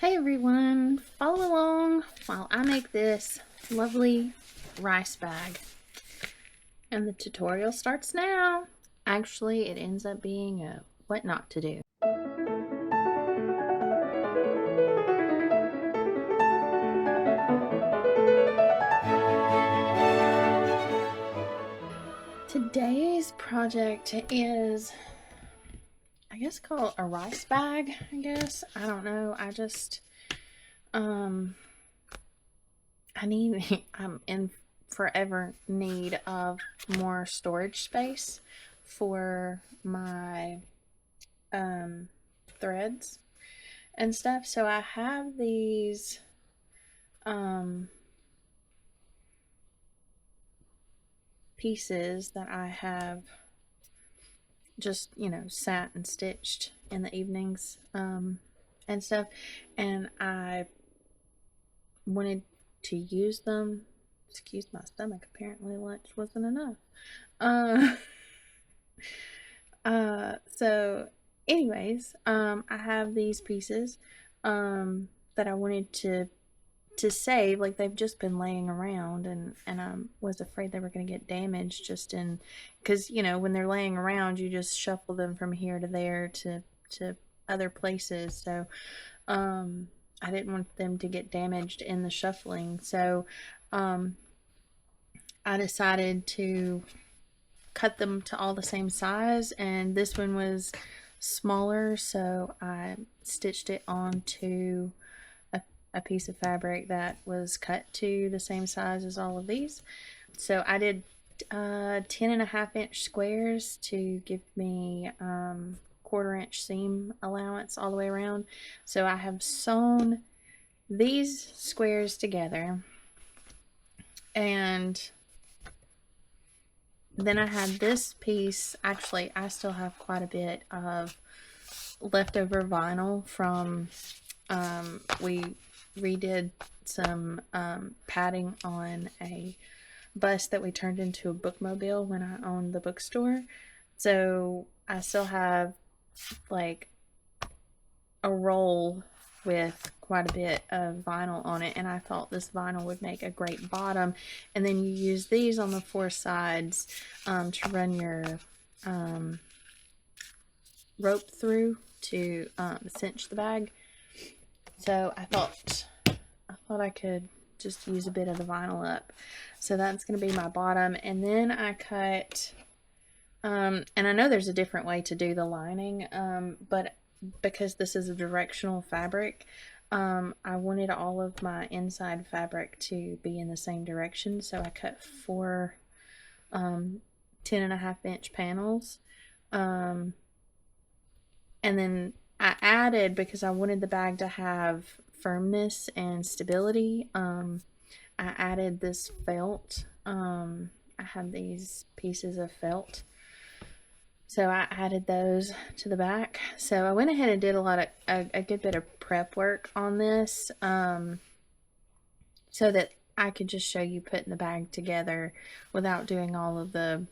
Hey everyone, follow along while I make this lovely rice bag. And the tutorial starts now. Actually, it ends up being a what not to do. Today's project is, I guess, called a rice bag, I guess. I don't know. I'm in forever need of more storage space for my threads and stuff. So I have these pieces that I have just, sat and stitched in the evenings and stuff. And I wanted to use them. Excuse my stomach. Apparently lunch wasn't enough. So anyways, I have these pieces that I wanted to save. Like, they've just been laying around, and I was afraid they were going to get damaged just in because when they're laying around, you just shuffle them from here to there to other places. So I didn't want them to get damaged in the shuffling. So I decided to cut them to all the same size, and this one was smaller, so I stitched it onto a piece of fabric that was cut to the same size as all of these. So I did 10.5-inch squares to give me 1/4-inch seam allowance all the way around. So I have sewn these squares together, and then I had this piece. Actually, I still have quite a bit of leftover vinyl from we redid some padding on a bus that we turned into a bookmobile when I owned the bookstore. So I still have like a roll with quite a bit of vinyl on it, and I thought this vinyl would make a great bottom. And then you use these on the four sides to run your rope through to cinch the bag. So I thought I could just use a bit of the vinyl up. So that's going to be my bottom. And then I cut, and I know there's a different way to do the lining, but because this is a directional fabric, I wanted all of my inside fabric to be in the same direction. So I cut 4 10.5-inch panels. And then I added, because I wanted the bag to have firmness and stability, I added this felt. I have these pieces of felt, so I added those to the back. So I went ahead and did a good bit of prep work on this, so that I could just show you putting the bag together without doing all of the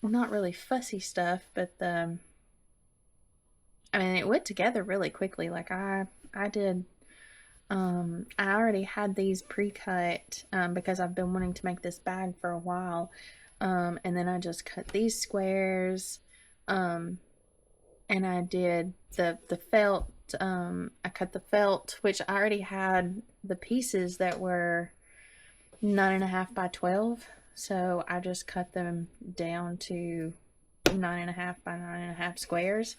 not really fussy stuff, but it went together really quickly. Like I did, I already had these pre-cut because I've been wanting to make this bag for a while, and then I just cut these squares, and I did the felt. I cut the felt, which I already had the pieces that were 9.5 by 12. So I just cut them down to 9.5 by 9.5 squares,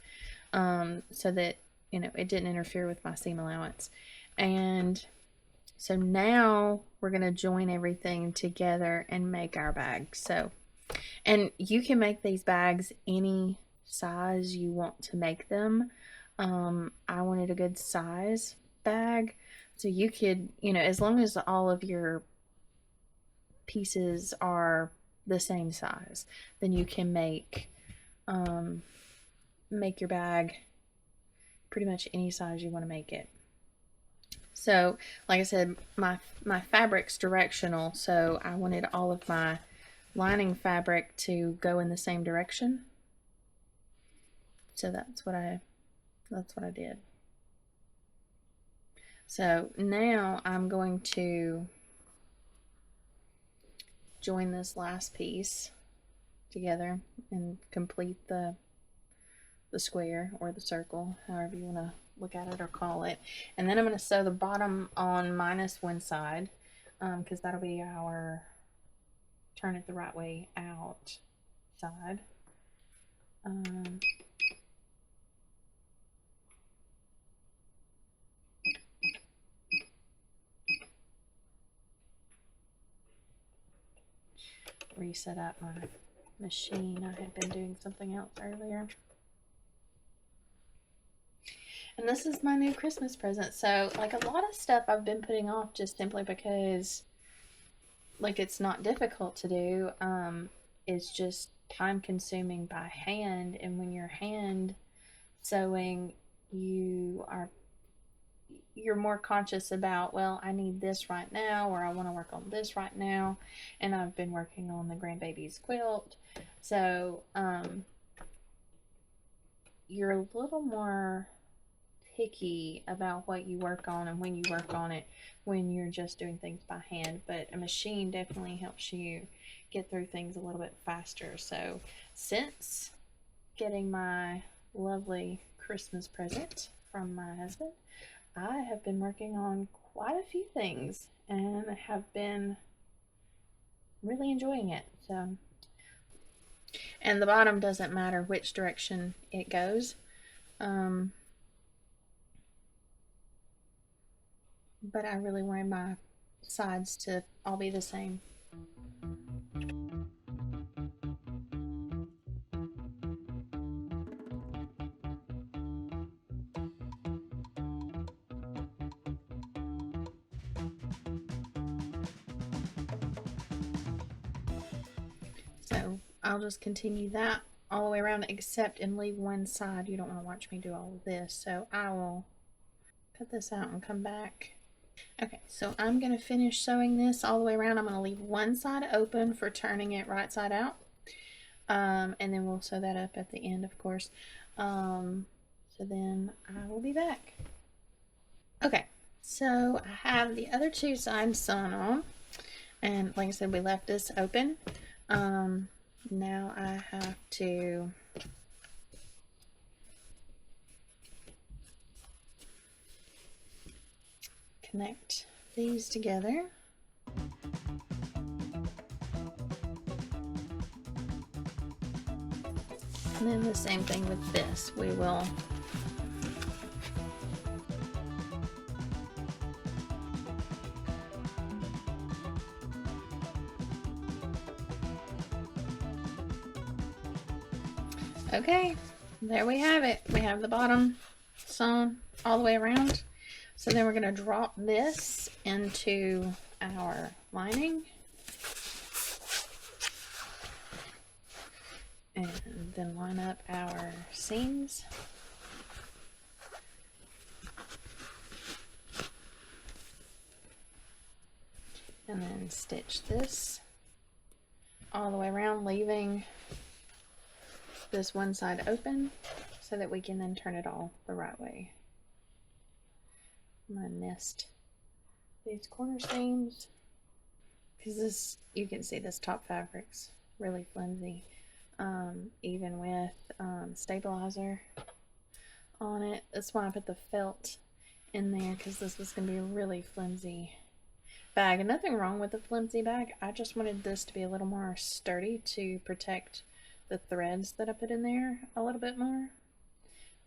so that it didn't interfere with my seam allowance. And so now we're going to join everything together and make our bag. So, and you can make these bags any size you want to make them. I wanted a good size bag, so you could, as long as all of your pieces are the same size, then you can make your bag pretty much any size you want to make it. So like I said, my fabric's directional, so I wanted all of my lining fabric to go in the same direction. So that's what I That's what I did. So now I'm going to join this last piece together and complete the square or the circle, however you want to look at it or call it. And then I'm going to sew the bottom on minus one side, because that'll be our turn it the right way out side. Reset up my machine. I had been doing something else earlier. And this is my new Christmas present. So, like, a lot of stuff I've been putting off just simply because, like, it's not difficult to do. It's just time consuming by hand. And when you're hand sewing, you're more conscious about, well, I need this right now, or I want to work on this right now. And I've been working on the grandbaby's quilt. So, you're a little more picky about what you work on and when you work on it when you're just doing things by hand. But a machine definitely helps you get through things a little bit faster. So since getting my lovely Christmas present from my husband, I have been working on quite a few things and have been really enjoying it. So, and the bottom doesn't matter which direction it goes. But I really wanted my sides to all be the same. So I'll just continue that all the way around, except and leave one side. You don't want to watch me do all of this, so I will cut this out and come back. Okay, so I'm going to finish sewing this all the way around. I'm going to leave one side open for turning it right side out. And then we'll sew that up at the end, of course. So then I will be back. Okay, so I have the other two sides sewn on. And like I said, we left this open. Now I have to connect these together. And then the same thing with this. We will okay, there we have it. We have the bottom sewn all the way around. So then we're going to drop this into our lining. And then line up our seams. And then stitch this all the way around, leaving this one side open so that we can then turn it all the right way. I'm going to nest these corner seams because this, you can see this top fabric's really flimsy, even with stabilizer on it. That's why I put the felt in there, because this was going to be a really flimsy bag. And nothing wrong with a flimsy bag. I just wanted this to be a little more sturdy to protect the threads that I put in there a little bit more.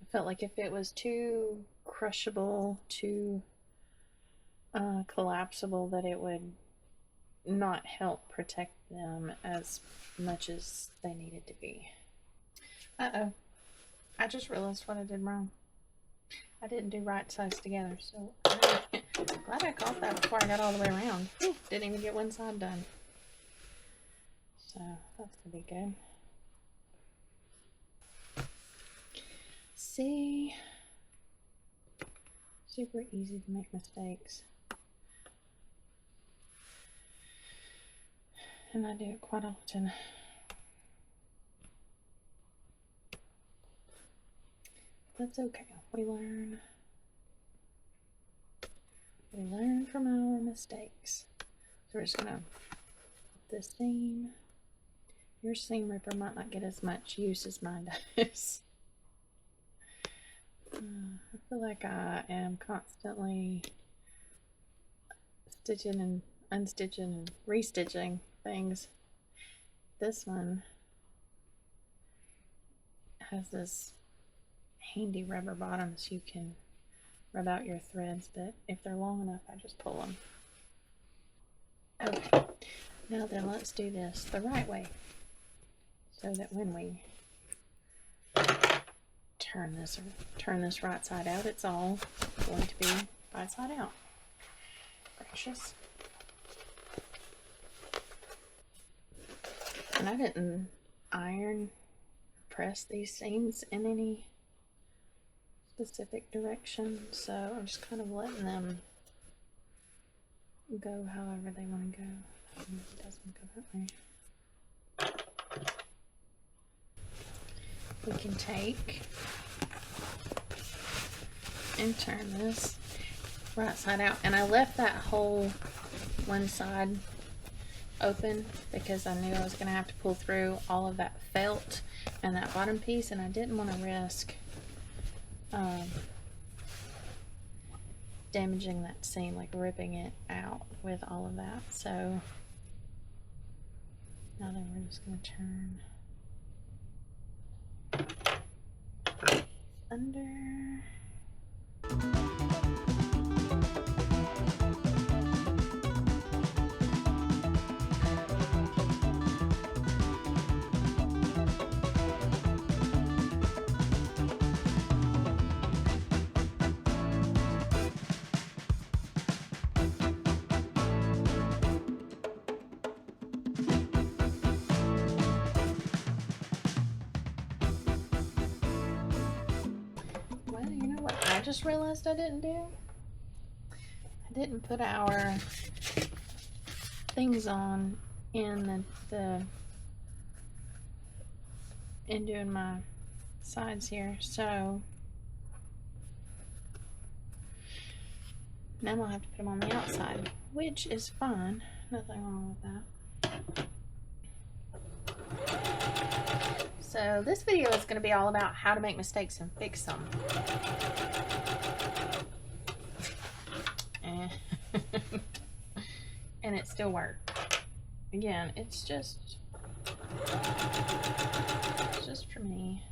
I felt like if it was too crushable, too collapsible, that it would not help protect them as much as they needed to be. Uh-oh. I just realized what I did wrong. I didn't do right sides together, so I'm glad I caught that before I got all the way around. Whew, didn't even get one side done. So that's gonna be good. See, super easy to make mistakes. And I do it quite often. That's okay. We learn from our mistakes. So we're just gonna put this seam. Your seam ripper might not get as much use as mine does. I feel like I am constantly stitching and unstitching and restitching things. This one has this handy rubber bottom so you can rub out your threads, but if they're long enough, I just pull them. Okay, now then let's do this the right way so that when we turn this right side out, it's all going to be right side out. Gracious. And I didn't iron press these seams in any specific direction, so I'm just kind of letting them go however they want to go. It doesn't go that way. We can take and turn this right side out, and I left that whole one side open because I knew I was going to have to pull through all of that felt and that bottom piece, and I didn't want to risk damaging that seam, like ripping it out with all of that. So now then we're just going to turn under. I just realized I didn't do. I didn't put our things on in in doing my sides here, so now I'll have to put them on the outside, which is fine. Nothing wrong with that. So this video is going to be all about how to make mistakes and fix them. And it still worked. Again, it's just for me.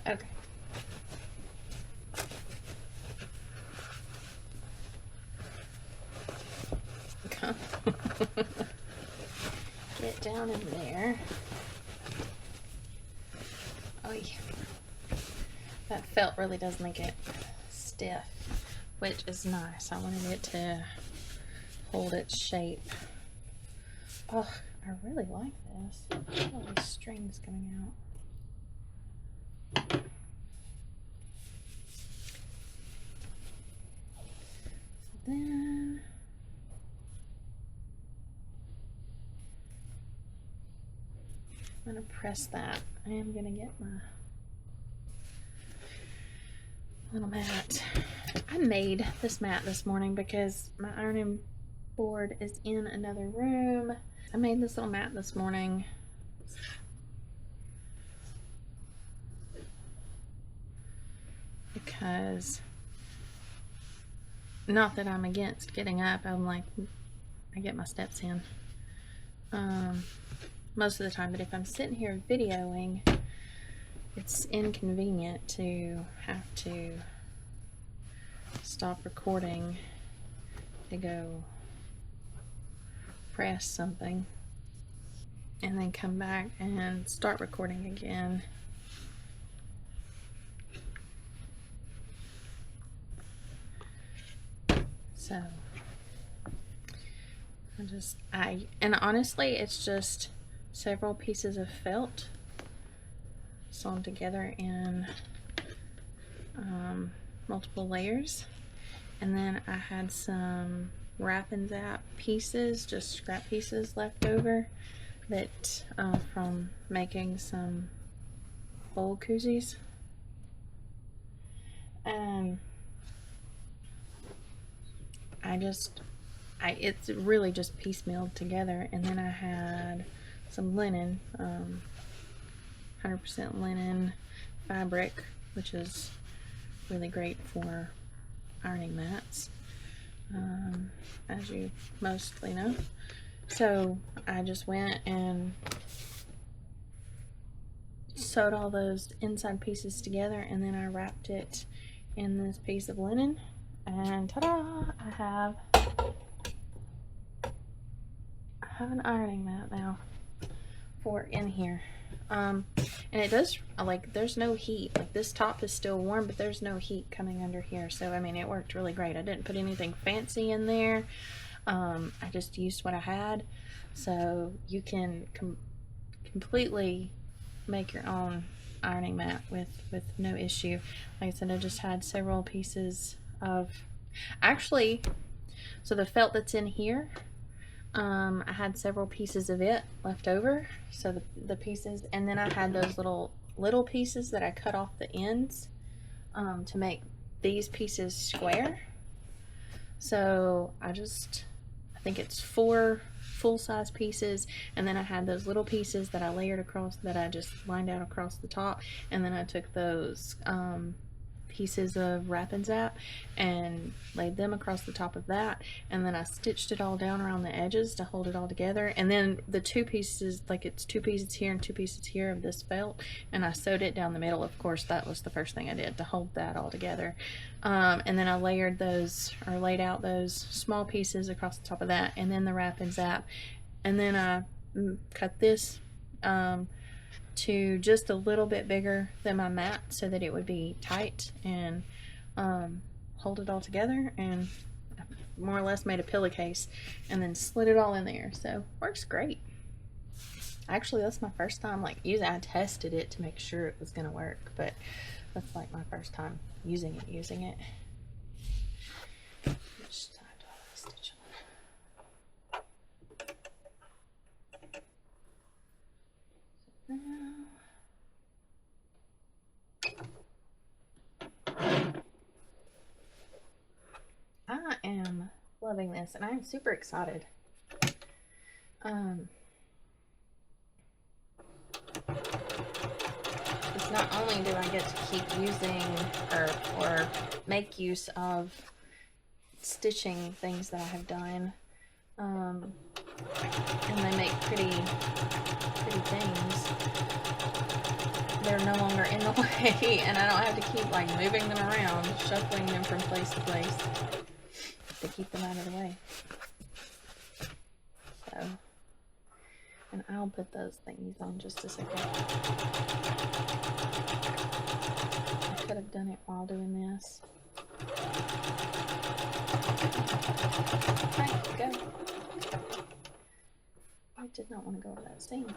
Okay. Get down in there. Oh yeah. That felt really does make it stiff, which is nice. I wanted it to hold its shape. Oh, I really like this. Look at all these strings coming out. Then I'm going to press that. I am going to get my little mat. I made this mat this morning because my ironing board is in another room. I made this little mat this morning because, not that I'm against getting up, I'm like, I get my steps in most of the time, but if I'm sitting here videoing, it's inconvenient to have to stop recording to go press something and then come back and start recording again. So and honestly, it's just several pieces of felt sewn together in multiple layers, And then I had some Wrap and Zap pieces, just scrap pieces left over that from making some old koozies. And it's really just piecemealed together. And then I had some linen, 100% linen fabric, which is really great for ironing mats, as you mostly know. So I just went and sewed all those inside pieces together, and then I wrapped it in this piece of linen, and ta-da! I have an ironing mat now for in here. And it does, like, there's no heat. Like, this top is still warm, but there's no heat coming under here. So, I mean, it worked really great. I didn't put anything fancy in there. I just used what I had. So, you can completely make your own ironing mat with no issue. Like I said, I just had several pieces of, actually, so the felt that's in here, I had several pieces of it left over, so the pieces, and then I had those little pieces that I cut off the ends to make these pieces square. So I think it's 4 full-size pieces, and then I had those little pieces that I layered across, that I just lined out across the top, and then I took those pieces of Wrap and Zap and laid them across the top of that, and then I stitched it all down around the edges to hold it all together. And then the 2 pieces, like it's 2 pieces here and 2 pieces here of this felt, and I sewed it down the middle. Of course, that was the first thing I did to hold that all together. And then I layered those, or laid out those small pieces across the top of that, and then the Wrap and Zap, and then I cut this to just a little bit bigger than my mat so that it would be tight and hold it all together, and more or less made a pillowcase and then slid it all in there. So works great. Actually, that's my first time like using it. I tested it to make sure it was gonna work, but that's like my first time using it. Just tied all the stitch on. I am loving this, and I'm super excited. Because not only do I get to keep using or make use of stitching things that I have done, and they make pretty things. They're no longer in the way, and I don't have to keep like moving them around, shuffling them from place to place to keep them out of the way. So, and I'll put those things on just a second. I could have done it while doing this. Right, go. I did not want to go over that seam.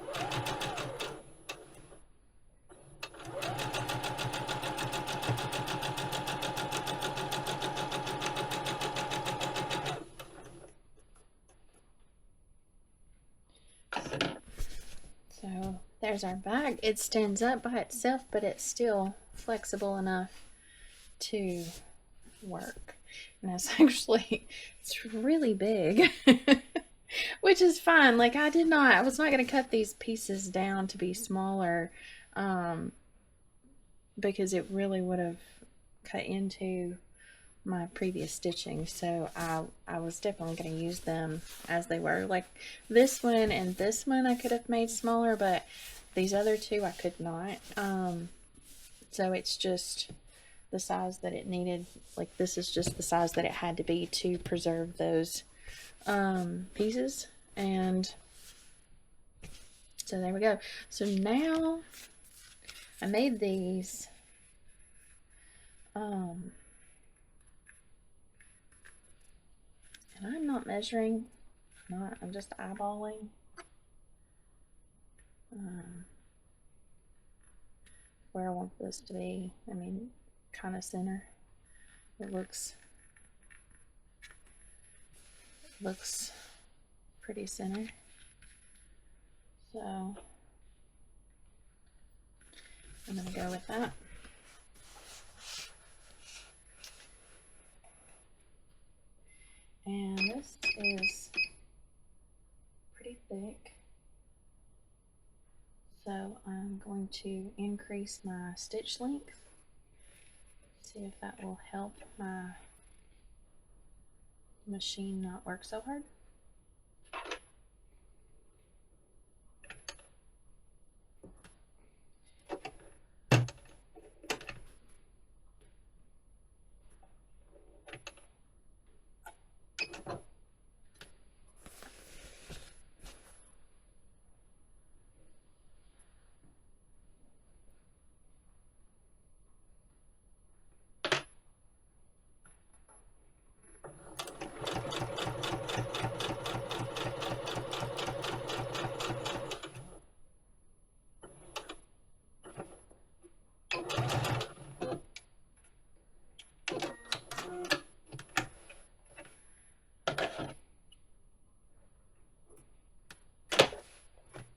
So there's our bag. It stands up by itself, but it's still flexible enough to work. And it's really big, which is fine. Like I was not going to cut these pieces down to be smaller, because it really would have cut into my previous stitching. So I was definitely going to use them as they were. Like this one and this one I could have made smaller, but these other 2 I could not. So it's just the size that it needed. Like this is just the size that it had to be to preserve those pieces. And so there we go. So now I made these and I'm not measuring, I'm just eyeballing where I want this to be. I mean, kind of center. It looks looks pretty center. So I'm going to go with that. And this is pretty thick, so I'm going to increase my stitch length, see if that will help my machine not work so hard.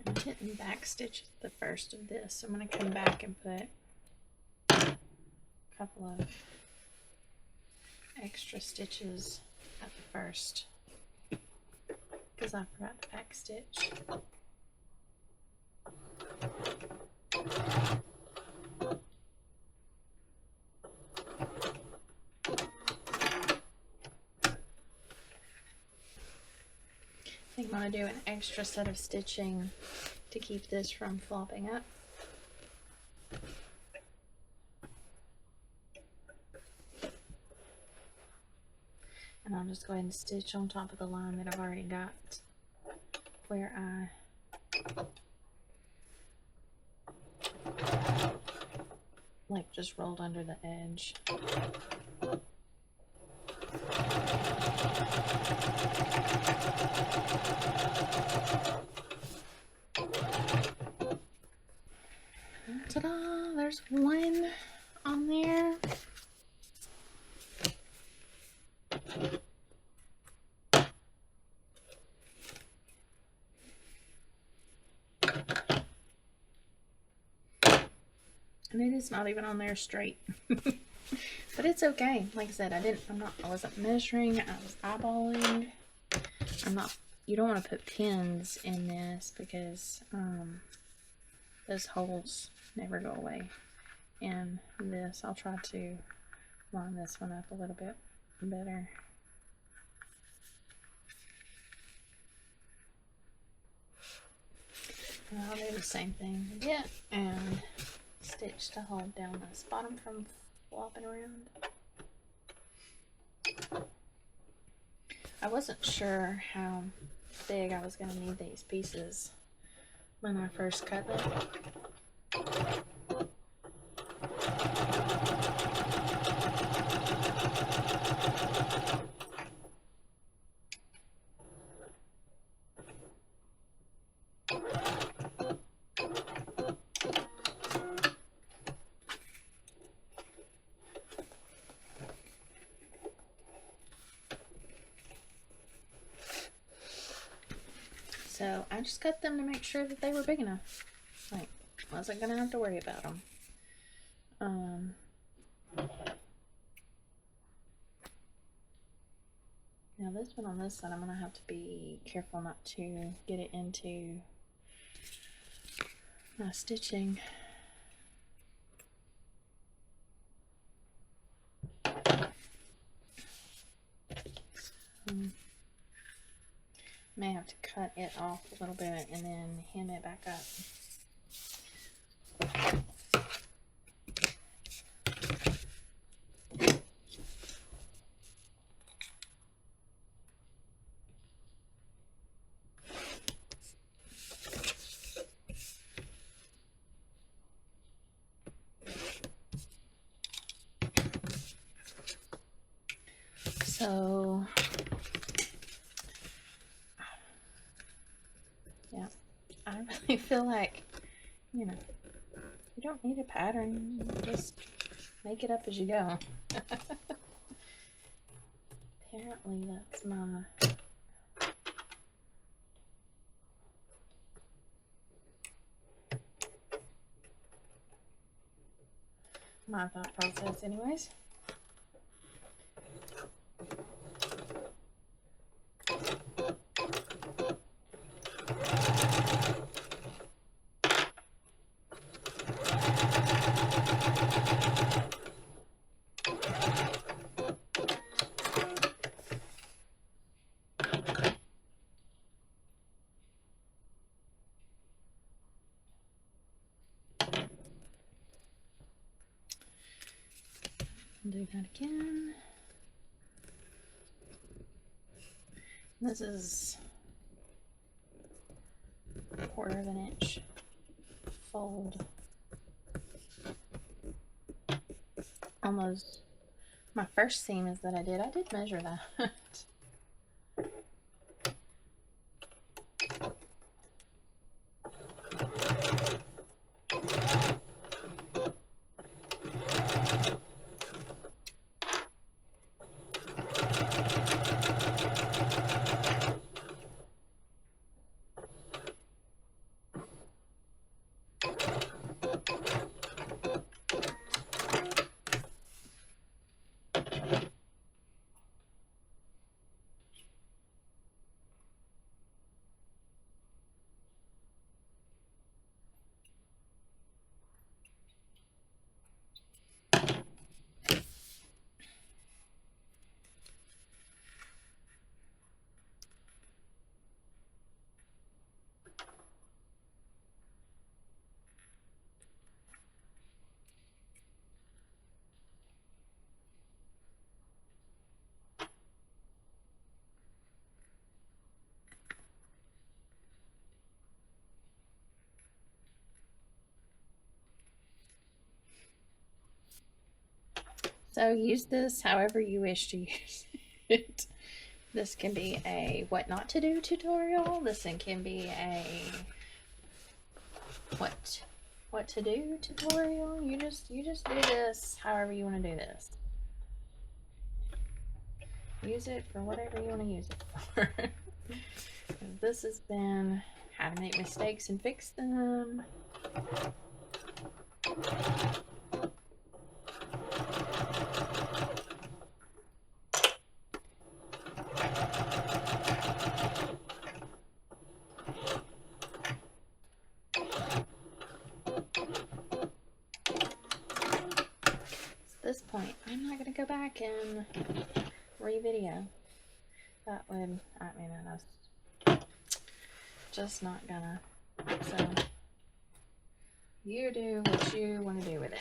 I didn't back stitch the first of this, so I'm going to come back and put a couple of extra stitches at the first because I forgot to back stitch. I think I'm going to do an extra set of stitching to keep this from flopping up. And I'll just go ahead and stitch on top of the line that I've already got where I like just rolled under the edge. Ta-da! There's one on there. And it is not even on there straight. But it's okay. Like I said, I wasn't measuring, I was eyeballing. You don't want to put pins in this because those holes never go away. And this, I'll try to line this one up a little bit better. And I'll do the same thing again and stitch to hold down this bottom from flopping around. I wasn't sure how big I was going to need these pieces when I first cut them. So I just cut them to make sure that they were big enough. Like, wasn't gonna have to worry about them. Now this one on this side, I'm gonna have to be careful not to get it into my stitching. May have to cut it off a little bit and then hem it back up. So yeah, I really feel like, you know, you don't need a pattern, just make it up as you go. Apparently that's my my thought process anyways. Do that again. This is a 1/4 of an inch fold. Almost my first seam is that I did measure that. So use this however you wish to use it. This can be a what not to do tutorial. This one can be a what to do tutorial. You just do this however you want to do this. Use it for whatever you want to use it for. This has been how to make mistakes and fix them. At this point, I'm not going to go back and re-video. That would, I mean, that's just not gonna. So, you do what you want to do with it.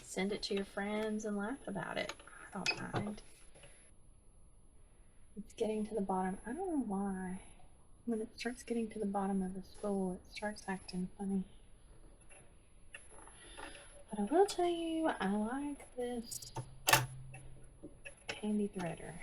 Send it to your friends and laugh about it. I don't mind. It's getting to the bottom. I don't know why. When it starts getting to the bottom of the spool, it starts acting funny. But I will tell you, I like this handy threader.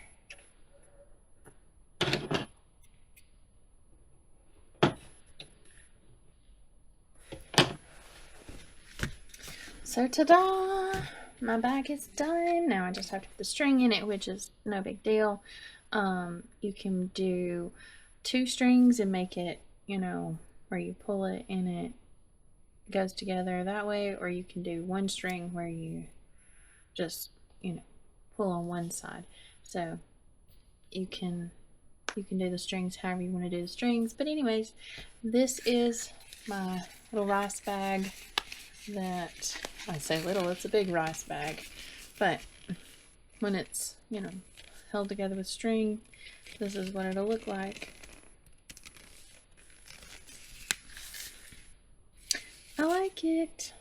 So ta-da! My bag is done. Now I just have to put the string in it, which is no big deal. You can do 2 strings and make it, you know, where you pull it and it goes together that way, or you can do 1 string where you just, you know, pull on one side. So you can do the strings however you want to do the strings. But anyways, this is my little rice bag that, I say little, it's a big rice bag, but when it's, you know, held together with string, this is what it'll look like. I like it.